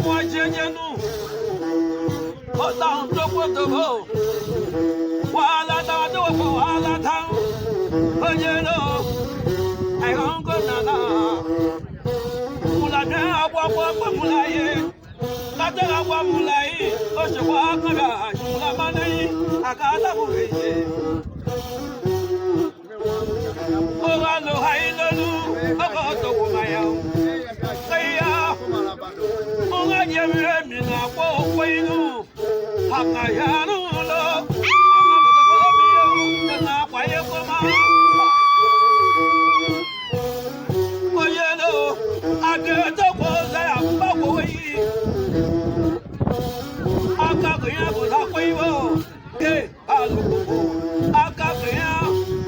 moi j'ai nous. Autant de quoi de beau. Voilà dans le voilà dans. Oyelo. Ai gongo nana. Mula na wa mulaye. Katera wa mulaye. Oje wa kara. Mula manai. Akata boye. Ogalo hailolu. Ogoto kumaya. Kaya. Onga jemre mina kwa kwenu. Hakayanu lo. Amamoto komiyo. Tena kwa yekoma. Oyelo. Adeto koza ya mbakoyi. Akakaya koza kweyo. Ke alukuku. Akakaya.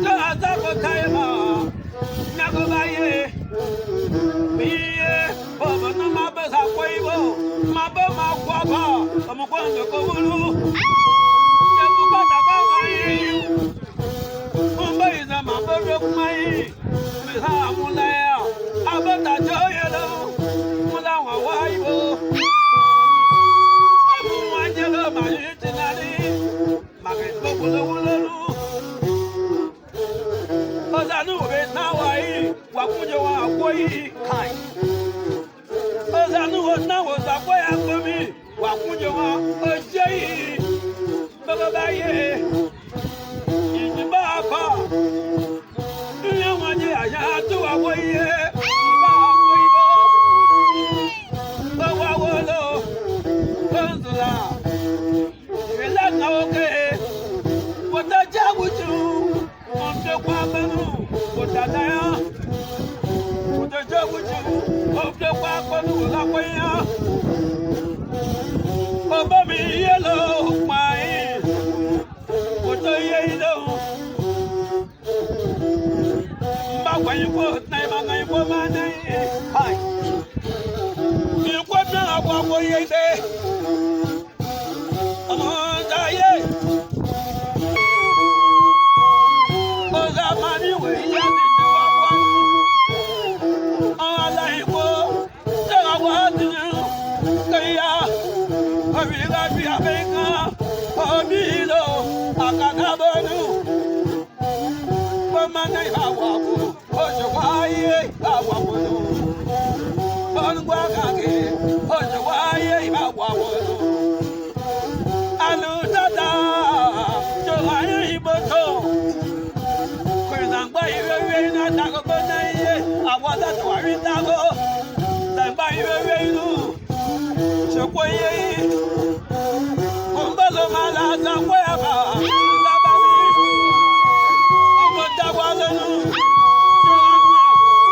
Tata kotayema. Nakobaye. Miye. Baba na mabasa kweyo. Maba makwaba. Amukwanda kobulu. Yakukata kamayi. Mumbai za maboro kumayi. Misa mulaya. Abata joyelo. Mula wawaibo. Abu wanjelo mayitinali. Magendo bulawulalu. Ozanu betawai. Wakunje wa koi kai. Ozanu na wozakwe akomi. Wakunje wa ojei. Babaye. Injibaba. Nyamanye ayatu awoye. Ba koibo. Bawawolo. Konzula. Ela naoke. Watajabuju. Omde kwa banu. Wotadaya. Watajabuju. Omde kwa banu la kwaya. Oba mi yelo kwai. Wotoyelo. Mbakwayibo na ibangayibo manai. Hai. Ikwata akwa yede. Amondaye. Ozamani we yati tiwa kwanu. Alayibo. Tera wadinya. Kaya. Abiga biabeka. Abilo. Akadabonu. Bamana ibawabu. Ojo waye ibawabu. Onugwa kage. Ojo waye ibawabu. Anu dada. Johaye iboto. Kwezangba iwewe na dago bonaye. Awada tuwari dago. Zangba iwewe inu. Shokwoye. Kumbazo mala zangwa yaba. Zabami. Omoda walenu. Johanna.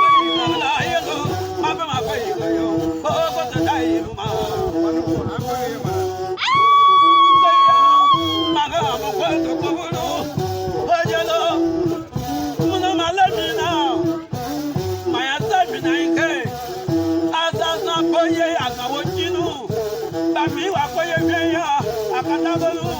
Oyinala yelo. Mabe makoyi koyo. Ogo tatayi luma. Kaya. Maga amukwendo kubulu. Ojelo. Muna malemina. Mayata mina inke. Asasa koye agawo jinu. Bami wa koye beya. Akadabolu.